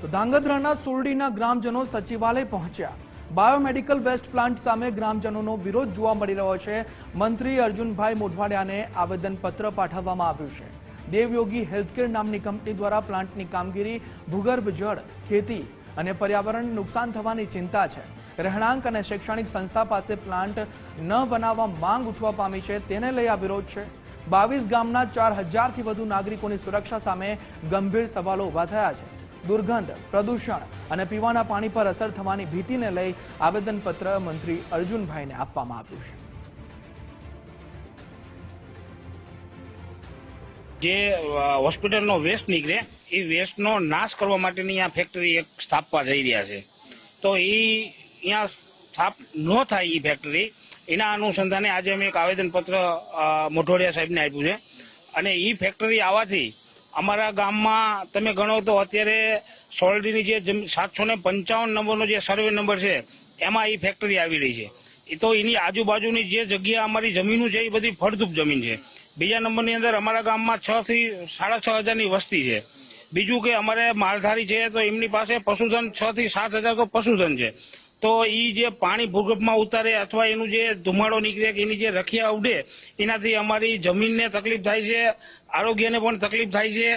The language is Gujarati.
તો ધાંગધ્રાના સુરડીના ગ્રામજનો સચિવાલય પહોંચ્યા। બાયોમેડિકલ વેસ્ટ પ્લાન્ટ સામે ગ્રામજનોનો વિરોધ જોવા મળી રહ્યો છે। મંત્રી અર્જુનભાઈ મોઢવાડિયાને આવેદનપત્ર પાઠવવામાં આવ્યું છે। દેવયોગી હેલ્થકેર નામની કંપની દ્વારા પ્લાન્ટની કામગીરી ભૂગર્ભ જળ, ખેતી અને પર્યાવરણને નુકસાન થવાની ચિંતા છે। રહેણાંક અને શૈક્ષણિક સંસ્થા પાસે પ્લાન્ટ ન બનાવવા માંગ ઉઠવા પામી છે, તેને લઈ આ વિરોધ છે। 22 ગામના 4000થી વધુ નાગરિકોની સુરક્ષા સામે ગંભીર સવાલો ઉભા થયા છે। દુર્ગંધ, પ્રદૂષણ અને પીવાના પાણી પર અસર થવાની ભીતિને લઈ આવેદનપત્ર મંત્રી અર્જુનભાઈને આપવામાં આવ્યું છે। જે હોસ્પિટલનો વેસ્ટ નીકળે એ વેસ્ટનો નાશ કરવા માટેની આ ફેક્ટરી એક સ્થાપવા જઈ રહ્યા છે, તો એ અહીંયા સ્થાપ ન થાય એ ફેક્ટરી, એના અનુસંધાને આજે અમે એક આવેદનપત્ર મોઢવાડિયા સાહેબને આપ્યું છે। અને એ ફેક્ટરી આવવાથી અમારા ગામમાં તમે ગણો તો અત્યારે સોલડીની જે 755 નંબરનો જે સર્વે નંબર છે એમાં એ ફેક્ટરી આવી રહી છે। એ તો એની આજુબાજુની જે જગ્યા અમારી જમીનો છે એ બધી ફળદ્રુપ જમીન છે। બીજા નંબરની અંદર અમારા ગામમાં 6 થી 6500 વસ્તી છે। બીજું કે અમારે માલધારી છે તો એમની પાસે પશુધન 6 થી 7000 તો પશુધન છે। તો એ જે પાણી ભૂગર્ભમાં ઉતારે અથવા એનું જે ધુમાડો નીકળે કે એની જે રખિયા ઉડે એનાથી અમારી જમીનને તકલીફ થાય છે, આરોગ્યને પણ તકલીફ થાય છે।